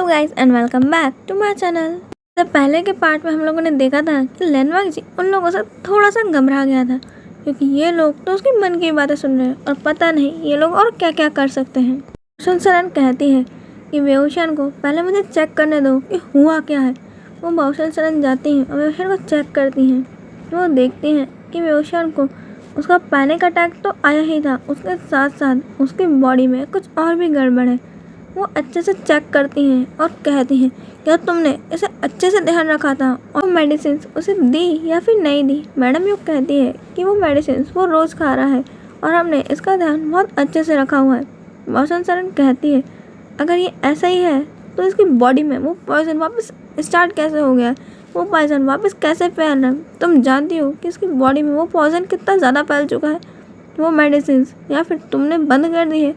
Hello guys and welcome back to my channel. तो पहले के पार्ट में हम लोगों ने देखा था कि लैनवांग जी उन लोगों से थोड़ा सा घबरा गया था, क्योंकि ये लोग तो उसके मन की बातें सुन रहे हैं और पता नहीं ये लोग और क्या क्या कर सकते हैं। बाओशन सरन कहती है कि वेओशन को पहले मुझे चेक करने दो कि हुआ क्या है। वो बाओशन सरन जाती हैं और वेओशन को चेक करती हैं। वो देखती हैं कि वेओशन को उसका पैनिक अटैक तो आया ही था, उसके साथ साथ उसकी बॉडी में कुछ और भी गड़बड़ है। वो अच्छे से चेक करती हैं और कहती हैं क्या तुमने इसे अच्छे से ध्यान रखा था और मेडिसिन उसे दी या फिर नहीं दी। मैडम यू कहती है कि वो मेडिसिन वो रोज़ खा रहा है और हमने इसका ध्यान बहुत अच्छे से रखा हुआ है। बाओशन सरन कहती है अगर ये ऐसा ही है तो इसकी बॉडी में वो पॉइजन वापस स्टार्ट कैसे हो गया, वो पॉइजन वापस कैसे फैल रहा है। तुम जानती हो कि इसकी बॉडी में वो पॉइजन कितना ज़्यादा फैल चुका है। वो मेडिसिन या फिर तुमने बंद कर दी है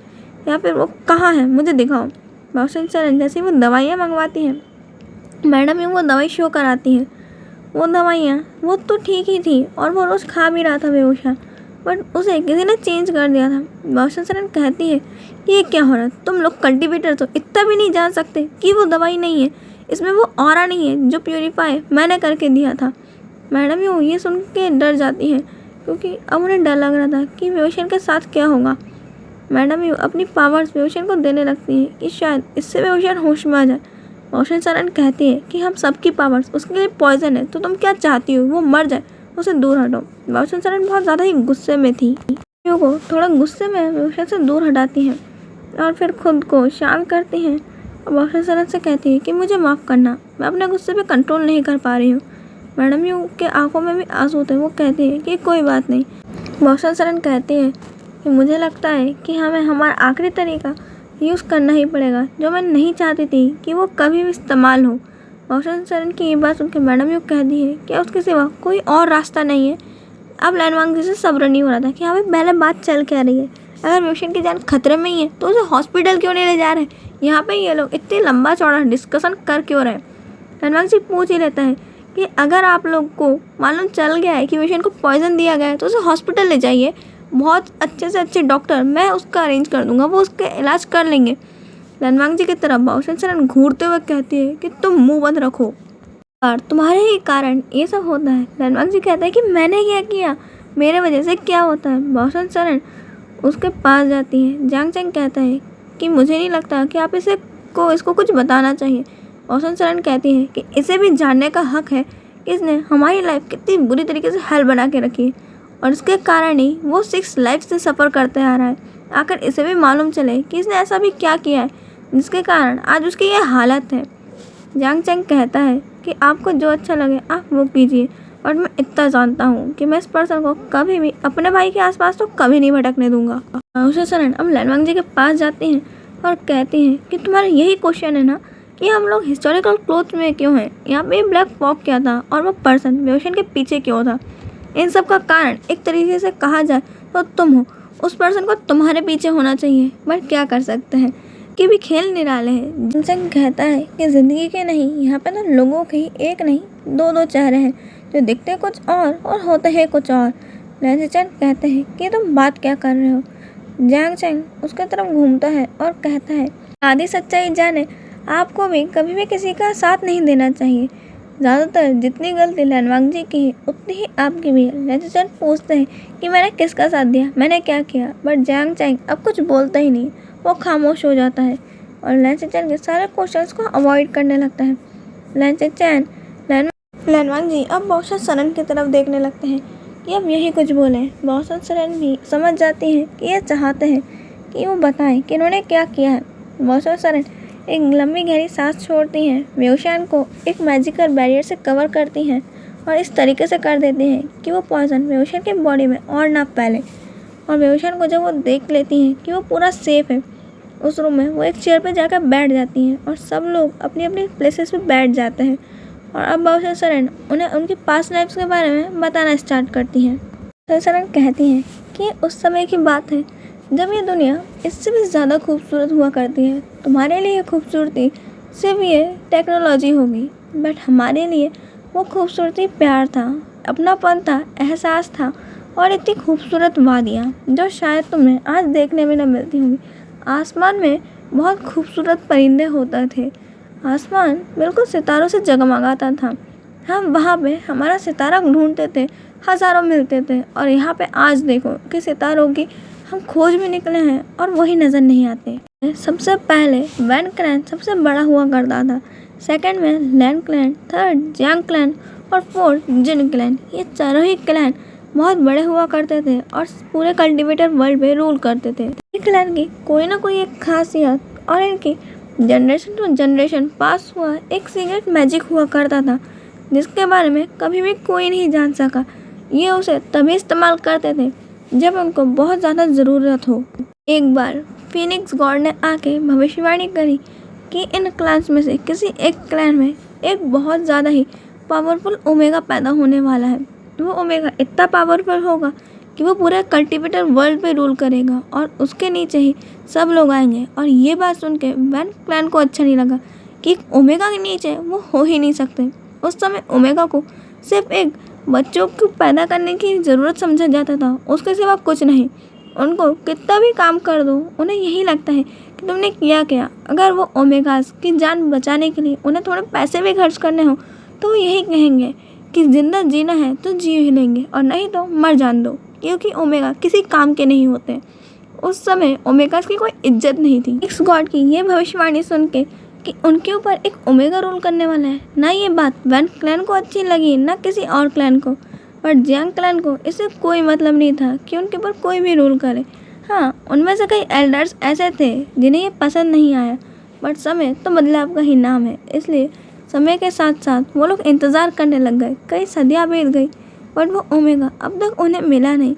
या फिर वो कहाँ है, मुझे दिखाओ। बाओशन सरन जैसे वो दवाइयाँ मंगवाती हैं, मैडम ये वो दवाई शो कराती हैं। वो दवाइयाँ वो तो ठीक ही थी और वो रोज़ खा भी रहा था बेहोशा, बट उसे किसी ने चेंज कर दिया था। बाओशन सरन कहती है कि ये क्या हो रहा है, तुम लोग कल्टिवेटर तो इतना भी नहीं जान सकते कि वो दवाई नहीं है, इसमें वो ऑरा नहीं है जो प्योरीफाई मैंने करके दिया था। मैडम ये सुन के डर जाती है, क्योंकि अब उन्हें डर लग रहा था कि वेओशन के साथ क्या होगा। मैडम यू अपनी पावर्स वेओशन को देने लगती है कि शायद इससे वेओशन होश में आ जाए। बाओशन सरन कहती है कि हम सबकी पावर्स उसके लिए पॉइजन है, तो तुम क्या चाहती हो वो मर जाए, उसे दूर हटो। बाओशन सरन बहुत ज़्यादा ही गुस्से में थी। यू को थोड़ा गुस्से में वेओशन से दूर हटाती हैं और फिर खुद को शांत करती हैं और बाओशन सरन से कहती है कि मुझे माफ़ करना, मैं अपने गुस्से पे कंट्रोल नहीं कर पा रही हूँ। मैडम यू के आंखों में भी आंसू थे। वो कहती है कि कोई बात नहीं। बाओशन सरन कहती है कि मुझे लगता है कि हमें हमारा आखिरी तरीका यूज़ करना ही पड़ेगा, जो मैं नहीं चाहती थी कि वो कभी भी इस्तेमाल हो। बाओशन सरन की ये बात सुनकर मैडम यू कहती है कि उसके सिवा कोई और रास्ता नहीं है। अब लैनवांग जी से सब्र नहीं हो रहा था कि हमें पहले बात चल क्या रही है। अगर वेओशन की जान खतरे में ही है तो उसे हॉस्पिटल क्यों नहीं ले जा रहे, यहाँ पे ये लोग इतनी लंबा चौड़ा डिस्कशन कर क्यों रहे। लैनवांग जी पूछ ही लेता है कि अगर आप लोग को मालूम चल गया है कि वेओशन को पॉइजन दिया गया है तो उसे हॉस्पिटल ले जाइए, बहुत अच्छे से अच्छे डॉक्टर मैं उसका अरेंज कर दूंगा, वो उसके इलाज कर लेंगे। लैनवांग जी की तरफ बाओशन सरन घूरते हुए कहती है कि तुम मुंह बंद रखो और तुम्हारे ही कारण ये सब होता है। लैनवांग जी कहता है कि मैंने क्या किया, मेरे वजह से क्या होता है। बाओशन सरन उसके पास जाती है। जांग चैंग कहता है कि मुझे नहीं लगता कि आप इसको कुछ बताना चाहिए। बाओशन सरन कहती है कि इसे भी जानने का हक है कि इसने हमारी लाइफ कितनी बुरी तरीके से हेल बना के रखी है और इसके कारण ही वो 6 लाइफ से सफ़र करते आ रहा है। आखिर इसे भी मालूम चले कि इसने ऐसा भी क्या किया है जिसके कारण आज उसकी ये हालत है। जांग चैंग कहता है कि आपको जो अच्छा लगे आप वो कीजिए, और मैं इतना जानता हूँ कि मैं इस पर्सन को कभी भी अपने भाई के आसपास तो कभी नहीं भटकने दूंगा। बाओशन सरन अब लैनवांग जी के पास जाती हैं और कहती हैं कि तुम्हारा यही क्वेश्चन है ना कि हम लोग हिस्टोरिकल क्लोथ में क्यों हैं, यहाँ पे ब्लैक फॉग क्या था और वो पर्सन वेओशन के पीछे क्यों था। इन सब का कारण एक तरीके से कहा जाए तो तुम हो, उस पर्सन को तुम्हारे पीछे होना चाहिए, बट क्या कर सकते हैं कि भी खेल निराले हैं। जिनसेंग कहता है कि ज़िंदगी के नहीं, यहाँ पे तो लोगों के ही एक नहीं दो चेहरे हैं जो दिखते कुछ और होते हैं कुछ और। लैनचैन कहते हैं कि तुम बात क्या कर रहे हो। जांग चैंग उसके तरफ घूमता है और कहता है आधी सच्चाई जाने आपको भी कभी भी किसी का साथ नहीं देना चाहिए। ज़्यादातर जितनी गलती लैनवांग जी की है उतनी ही आपकी भी है। लैनचैन पूछते हैं कि मैंने किसका साथ दिया, मैंने क्या किया, बट जांग चैंग अब कुछ बोलता ही नहीं, वो खामोश हो जाता है और लैनचैन के सारे क्वेश्चंस को अवॉइड करने लगता है। लैनवांग जी अब बाओशन सरन की तरफ देखने लगते हैं कि अब यही कुछ बोलें। बाओशन सरन भी समझ जाती हैं कि ये चाहते हैं कि वो बताएं कि इन्होंने क्या किया है। बाओशन सरन एक लंबी गहरी सांस छोड़ती हैं, वेओशन को एक मैजिकल बैरियर से कवर करती हैं और इस तरीके से कर देती हैं कि वो पॉइजन वेओशन की बॉडी में और ना फैले। और वेओशन को जब वो देख लेती हैं कि वो पूरा सेफ है उस रूम में, वो एक चेयर पर जाकर बैठ जाती हैं और सब लोग अपनी अपनी प्लेसेस पे बैठ जाते हैं। और अब बाओशन सरन उन्हें उनकी पास्ट लाइफ्स के बारे में बताना स्टार्ट करती हैं। बाओशन सरन कहती हैं कि उस समय की बात है जब ये दुनिया इससे भी ज़्यादा खूबसूरत हुआ करती है। तुम्हारे लिए खूबसूरती सिर्फ ये टेक्नोलॉजी होगी, बट हमारे लिए वो खूबसूरती प्यार था, अपनापन था, एहसास था और इतनी खूबसूरत वादियाँ जो शायद तुम्हें आज देखने में न मिलती होंगी। आसमान में बहुत खूबसूरत परिंदे होते थे, आसमान बिल्कुल सितारों से जगमगाता था। हम वहाँ पे हमारा सितारा ढूंढते थे, हज़ारों मिलते थे, और यहाँ पे आज देखो कि सितारों की हम खोज में निकले हैं और वही नज़र नहीं आते। सबसे पहले वैन क्लैन सबसे बड़ा हुआ करता था, सेकंड में लैन क्लैन, थर्ड जियांग क्लैन और फोर्थ जिन क्लैन। ये चारों ही क्लैन बहुत बड़े हुआ करते थे और पूरे कल्टीवेटर वर्ल्ड पे रूल करते थे। ये क्लैन की कोई ना कोई एक खासियत और इनकी जनरेशन टू जनरेशन पास हुआ एक सीक्रेट मैजिक हुआ करता था, जिसके बारे में कभी भी कोई नहीं जान सका। ये उसे तभी इस्तेमाल करते थे जब उनको बहुत ज़्यादा ज़रूरत हो। एक बार फीनिक्स गॉड ने आके भविष्यवाणी करी कि इन क्लैन्स में से किसी एक क्लैन में एक बहुत ज़्यादा ही पावरफुल ओमेगा पैदा होने वाला है। वो ओमेगा इतना पावरफुल होगा कि वो पूरे कल्टीवेटर वर्ल्ड पे रूल करेगा और उसके नीचे ही सब लोग आएंगे। और ये बात सुन के वैन क्लैन को अच्छा नहीं लगा कि ओमेगा के नीचे वो हो ही नहीं सकते। उस समय ओमेगा को सिर्फ एक बच्चों को पैदा करने की ज़रूरत समझा जाता था, उसके सिवा कुछ नहीं। उनको कितना भी काम कर दो, उन्हें यही लगता है कि तुमने किया क्या। अगर वो ओमेगास की जान बचाने के लिए उन्हें थोड़े पैसे भी खर्च करने हो तो वो यही कहेंगे कि ज़िंदा जीना है तो जी ही लेंगे और नहीं तो मर जान दो, क्योंकि ओमेगा किसी काम के नहीं होते। उस समय ओमेगास की कोई इज्जत नहीं थी। एक्स गॉड की ये भविष्यवाणी सुन के कि उनके ऊपर एक ओमेगा रूल करने वाला है, ना ये बात वैन क्लैन को अच्छी लगी ना किसी और क्लैन को। पर जियांग क्लैन को इससे कोई मतलब नहीं था कि उनके ऊपर कोई भी रूल करे। हाँ, उनमें से कई एल्डर्स ऐसे थे जिन्हें ये पसंद नहीं आया, बट समय तो बदलाव का ही नाम है, इसलिए समय के साथ साथ वो लोग इंतज़ार करने लग गए। कई सदियाँ बीत गई बट वो ओमेगा अब तक उन्हें मिला नहीं।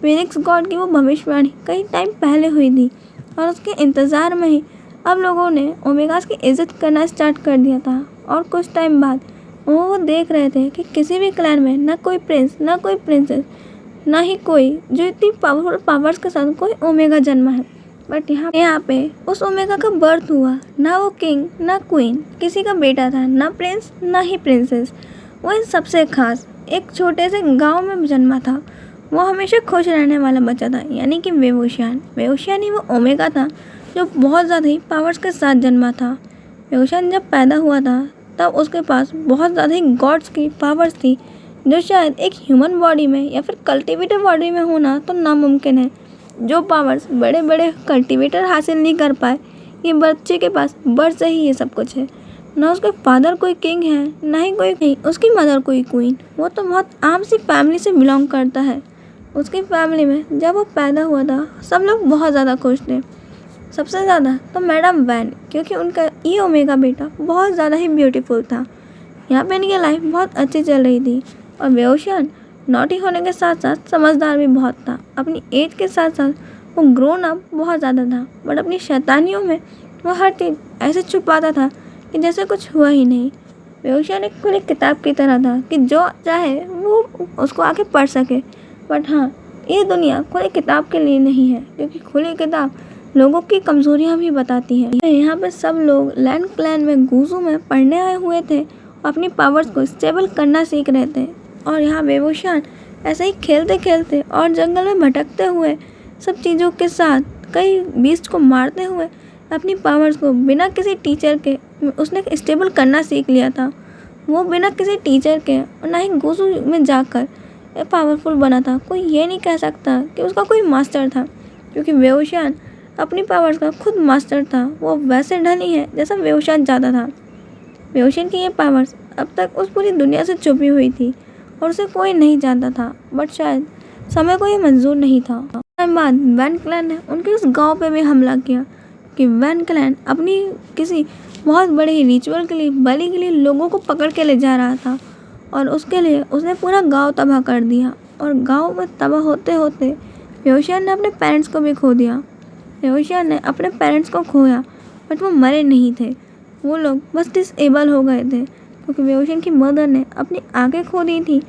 फीनिक्स गॉड की वो भविष्यवाणी कई टाइम पहले हुई थी और उसके इंतज़ार में ही अब लोगों ने ओमेगास की इज्जत करना स्टार्ट कर दिया था। और कुछ टाइम बाद वो देख रहे थे कि किसी भी क्लैन में ना कोई प्रिंस ना कोई प्रिंसेस, ना ही कोई जो इतनी पावरफुल पावर्स के साथ कोई ओमेगा जन्मा है। बट यहाँ पे उस ओमेगा का बर्थ हुआ। ना वो किंग ना क्वीन किसी का बेटा था, ना प्रिंस ना ही प्रिंसेस। वो इन सबसे खास एक छोटे से गांव में जन्मा था। वो हमेशा खुश रहने वाला बच्चा था, यानी कि वेवोशियन। वेवोशियन ही वो ओमेगा था जो बहुत ज़्यादा ही पावर्स के साथ जन्मा था। वेवोशियन जब पैदा हुआ था तब उसके पास बहुत ज़्यादा ही गॉड्स की पावर्स थी, जो शायद एक ह्यूमन बॉडी में या फिर कल्टीवेटर बॉडी में होना तो नामुमकिन है। जो पावर्स बड़े बड़े कल्टीवेटर हासिल नहीं कर पाए, ये बच्चे के पास बर्थ से ही ये सब कुछ है। ना उसके फादर कोई किंग है, ना ही कोई उसकी मदर कोई क्वीन। वो तो बहुत आम सी फैमिली से बिलोंग करता है। उसकी फैमिली में जब वो पैदा हुआ था सब लोग बहुत ज़्यादा खुश थे, सबसे ज़्यादा तो मैडम वैन, क्योंकि उनका ये ओमेगा बेटा बहुत ज़्यादा ही ब्यूटीफुल था। यहाँ पे इनकी लाइफ बहुत अच्छी चल रही थी। और वेओशियन नॉटी होने के साथ साथ समझदार भी बहुत था। अपनी एज के साथ साथ वो ग्रोन अप बहुत ज़्यादा था, बट अपनी शैतानियों में वो हर चीज़ ऐसे छुपाता था कि जैसे कुछ हुआ ही नहीं। वेओशियन एक खुली किताब की तरह था कि जो चाहे वो उसको आके पढ़ सके। बट हाँ, ये दुनिया खुली किताब के लिए नहीं है, क्योंकि खुली किताब लोगों की कमजोरियां भी बताती है। यहाँ पे सब लोग लैन क्लैन में गूजू में पढ़ने आए हुए थे, अपनी पावर्स को स्टेबल करना सीख रहे थे। और यहाँ वेवोशियन ऐसे ही खेलते खेलते और जंगल में भटकते हुए सब चीज़ों के साथ कई बीस्ट को मारते हुए अपनी पावर्स को बिना किसी टीचर के उसने स्टेबल करना सीख लिया था। वो बिना किसी टीचर के और ना ही गूजू में जाकर पावरफुल बना था। कोई ये नहीं कह सकता कि उसका कोई मास्टर था, क्योंकि वेवोशियन अपनी पावर्स का खुद मास्टर था। वो वैसे ढली है जैसा वेवोशियन चाहता था। वेवोशियन की ये पावर्स अब तक उस पूरी दुनिया से छुपी हुई थी और उसे कोई नहीं जानता था, बट शायद समय को ये मंजूर नहीं था। टाइम बाद वैन क्लैन ने उनके उस गांव पे भी हमला किया कि वैन क्लैन अपनी किसी बहुत बड़े ही रिचुअल के लिए, बलि के लिए लोगों को पकड़ के ले जा रहा था। और उसके लिए उसने पूरा गांव तबाह कर दिया। और गांव में तबाह होते होते वेओशियन ने अपने पेरेंट्स को भी खो दिया। वेओशियन ने अपने पेरेंट्स को खोया, बट वो मरे नहीं थे। वो लोग बस डिसेबल हो गए थे, क्योंकि वेओशियन की मदर ने अपनी आंखें खो दी थी।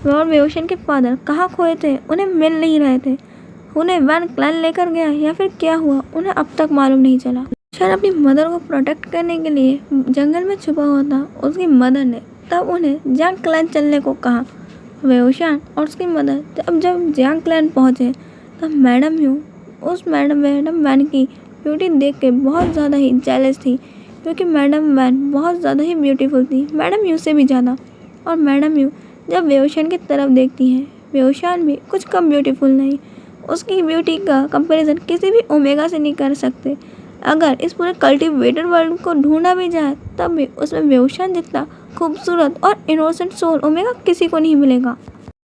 और वेओशियन के फादर कहाँ खोए थे, उन्हें मिल नहीं रहे थे। उन्हें वैन क्लैन लेकर गया या फिर क्या हुआ, उन्हें अब तक मालूम नहीं चला। शायद अपनी मदर को प्रोटेक्ट करने के लिए जंगल में छुपा हुआ था उसकी मदर ने तब उन्हें जियांग क्लैन चलने को कहा। वेओशियन और उसकी मदर जब जियांग क्लैन पहुँचे तब मैडम वैन की ब्यूटी देख के बहुत ज़्यादा ही जेलस थी, क्योंकि मैडम वैन बहुत ज़्यादा ही ब्यूटीफुल थी, मैडम यू से भी ज़्यादा। और मैडम यू जब वेओशान की तरफ देखती हैं, वेओशान भी कुछ कम ब्यूटीफुल नहीं, उसकी ब्यूटी का कंपैरिजन किसी भी ओमेगा से नहीं कर सकते। अगर इस पूरे कल्टिवेटेड वर्ल्ड को ढूंढा भी जाए तब भी उसमें वेओशान जितना खूबसूरत और इनोसेंट सोल ओमेगा किसी को नहीं मिलेगा।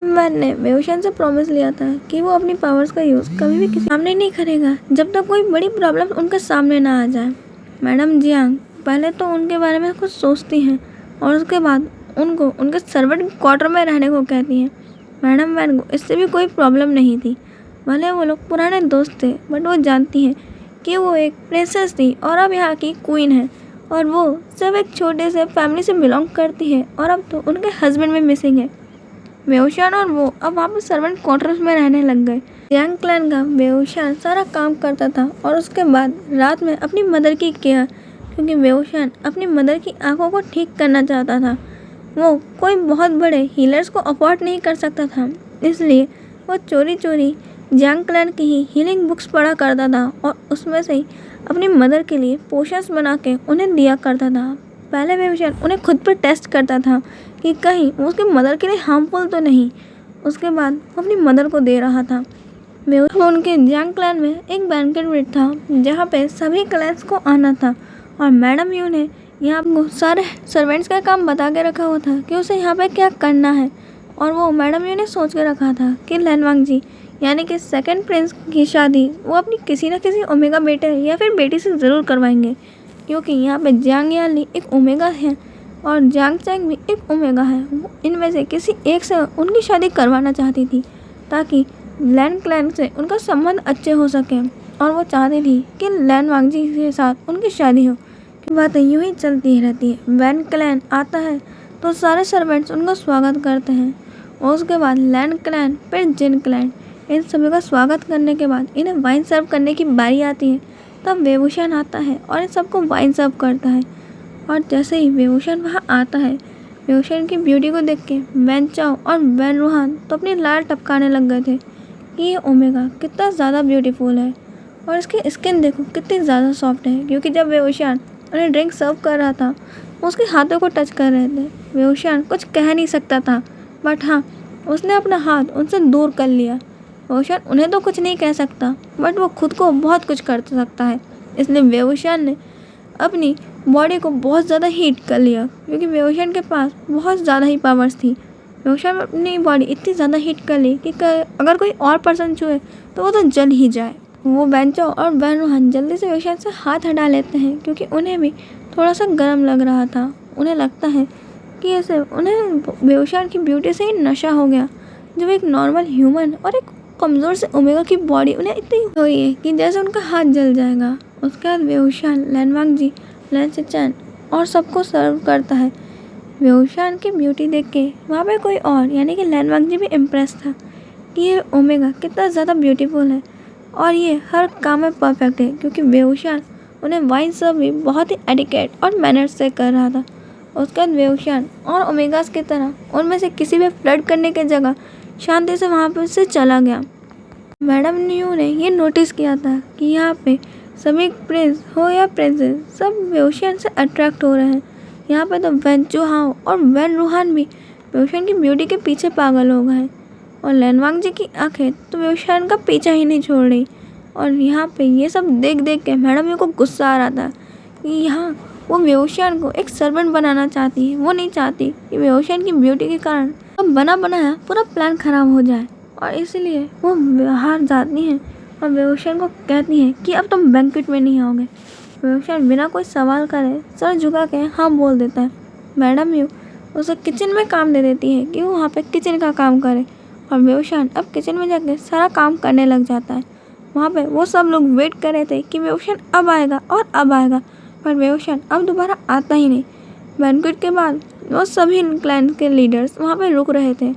मैन ने वेओशान से प्रॉमिस लिया था कि वो अपनी पावर्स का यूज़ कभी भी किसी सामने नहीं करेगा जब तक कोई बड़ी प्रॉब्लम उनके सामने ना आ जाए। मैडम जियांग पहले तो उनके बारे में कुछ सोचती हैं और उसके बाद उनको उनके सर्वेंट क्वार्टर में रहने को कहती हैं। मैडम वैन को इससे भी कोई प्रॉब्लम नहीं थी, भले वो लोग पुराने दोस्त थे, बट वो जानती हैं कि वो एक प्रिंसेस थी और अब यहाँ की क्वीन है और वो सिर्फ एक छोटे से फैमिली से बिलोंग करती है और अब तो उनके हस्बैंड भी मिसिंग है। वेओशान और वो अब वहाँ पर सर्वेंट क्वार्टर्स में रहने लग गए। जियांग क्लैन का वेओशान सारा काम करता था और उसके बाद रात में अपनी मदर की केयर, क्योंकि वेओशान अपनी मदर की आंखों को ठीक करना चाहता था। वो कोई बहुत बड़े हीलर्स को अफोर्ड नहीं कर सकता था, इसलिए वो चोरी चोरी जियांग क्लैन की ही हीलिंग बुक्स पढ़ा करता था और उसमें से ही अपनी मदर के लिए पोशंस बना के उन्हें दिया करता था। पहले वेओशान उन्हें खुद पर टेस्ट करता था कि कहीं वो उसकी मदर के लिए हार्मफुल तो नहीं, उसके बाद वो अपनी मदर को दे रहा था। उनके जियांग क्लैन में एक बैंकेट भी था जहाँ पे सभी क्लैन्स को आना था और मैडम यू ने यहाँ को सारे सर्वेंट्स का काम बता के रखा हुआ था कि उसे यहाँ पे क्या करना है। और वो मैडम यू ने सोच के रखा था कि लैनवांग जी यानी कि सेकंड प्रिंस की शादी वो अपनी किसी न किसी ओमेगा बेटे या फिर बेटी से ज़रूर करवाएंगे, क्योंकि यहाँ पे जियांग याली एक ओमेगा है और जियांग चैंग भी एक ओमेगा है। वो इनमें से किसी एक से उनकी शादी करवाना चाहती थी ताकि लैन क्लैन से उनका संबंध अच्छे हो सके और वो चाहती थी कि लैनवांग जी के साथ उनकी शादी हो। बातें यूँ ही चलती रहती है। वैन क्लैन आता है तो सारे सर्वेंट्स उनको स्वागत करते हैं और उसके बाद लैन क्लैन फिर जिन क्लैन, इन सभी का स्वागत करने के बाद इन्हें वाइन सर्व करने की बारी आती है। तब वेओशान आता है और इन सबको वाइन सर्व करता है और जैसे ही वेओशान वहाँ आता है, वेओशान की ब्यूटी को देख के वैन चाओ और वैन रूहान तो अपनी लार टपकाने लग गए थे कि ये ओमेगा कितना ज़्यादा ब्यूटीफुल है और इसकी स्किन देखो कितनी ज़्यादा सॉफ्ट है, क्योंकि जब वेओशान उन्हें ड्रिंक सर्व कर रहा था वो उसके हाथों को टच कर रहे थे। वेओशान कुछ कह नहीं सकता था, बट हाँ उसने अपना हाथ उनसे दूर कर लिया। वेओशान उन्हें तो कुछ नहीं कह सकता, बट वो खुद को बहुत कुछ कर सकता है, इसलिए वेओशान ने अपनी बॉडी को बहुत ज़्यादा हीट कर लिया, क्योंकि वेओशान के पास बहुत ज़्यादा ही पावर्स थी। वेओशान अपनी बॉडी इतनी ज़्यादा हीट कर ली कि अगर कोई और पर्सन छुए तो वो तो जल ही जाए। वो वैन चाओ और वैन रूहान जल्दी से वेओशान से हाथ हटा लेते हैं, क्योंकि उन्हें भी थोड़ा सा गर्म लग रहा था। उन्हें लगता है कि ऐसे उन्हें वेओशान की ब्यूटी से ही नशा हो गया, जो एक नॉर्मल ह्यूमन और एक कमज़ोर से ओमेगा की बॉडी उन्हें इतनी हो रही है कि जैसे उनका हाथ जल जाएगा। उसके बाद वेओशान लैनवांग जी, लैन चिचैन और सबको सर्व करता है। वेओशान की ब्यूटी देख के वहाँ पे कोई और यानी कि लैनवांग जी भी इम्प्रेस था कि ये ओमेगा कितना ज़्यादा ब्यूटीफुल है और ये हर काम में परफेक्ट है, क्योंकि वेओशान उन्हें वाइन सर्व भी बहुत ही एटिकेट और मैनर्स से कर रहा था। उसके बाद वेओशान और ओमेगास की तरह उनमें से किसी भी फ्लर्ट करने की जगह शांति से वहाँ पर से चला गया। मैडम न्यू ने ये नोटिस किया था कि यहाँ पे सभी प्रिंस हो या प्रिंसेस सब वेओशान से अट्रैक्ट हो रहे हैं। यहाँ पे तो वैन चोहाओ और वैन रूहान भी वेओशान की ब्यूटी के पीछे पागल हो गए और लैनवांग जी की आंखें तो वेओशान का पीछा ही नहीं छोड़ रही। और यहाँ पे ये सब देख देख के मैडम न्यू को गुस्सा आ रहा था कि यहाँ वो वेओशान को एक सर्वेंट बनाना चाहती है। वो नहीं चाहती कि वेओशान की ब्यूटी के कारण अब बना बनाया पूरा प्लान खराब हो जाए, और इसलिए वो हार जाती हैं और वेओशान को कहती हैं कि अब तुम बैंक्वेट में नहीं आओगे। वेओशान बिना कोई सवाल करे सर झुका के हाँ बोल देता है। मैडम यू उसे किचन में काम दे देती है कि वो वहाँ पे किचन का काम करे और वेओशान अब किचन में जाके सारा काम करने लग जाता है। वहाँ पे वो सब लोग वेट कर रहे थे कि वेओशान अब आएगा और अब आएगा, पर वेओशान अब दोबारा आता ही नहीं। बैंक्वेट के बाद वो सभी क्लैन के लीडर्स वहाँ पे रुक रहे थे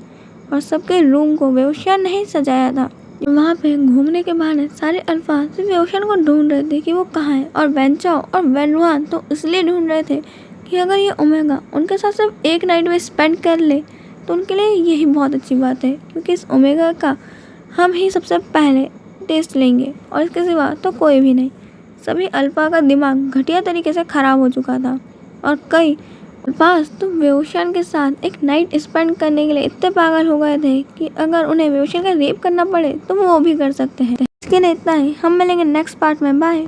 और सबके रूम को वेओशान ने ही सजाया था। वहाँ पे घूमने के बहाने सारे अल्फाज वेओशान को ढूंढ रहे थे कि वो कहाँ है, और वैन चाओ और वैन रूहान तो इसलिए ढूंढ रहे थे कि अगर ये ओमेगा उनके साथ सिर्फ एक नाइट में स्पेंड कर ले तो उनके लिए यही बहुत अच्छी बात है, क्योंकि इस ओमेगा का हम ही सबसे पहले टेस्ट लेंगे और इसके सिवा तो कोई भी नहीं। सभी अल्फा का दिमाग घटिया तरीके से खराब हो चुका था और कई अल्फाज तो वेओशियन के साथ एक नाइट स्पेंड करने के लिए इतने पागल हो गए थे कि अगर उन्हें वेओशियन का रेप करना पड़े तो वो भी कर सकते हैं। इसके लिए इतना ही, हम मिलेंगे नेक्स्ट पार्ट में। बाय।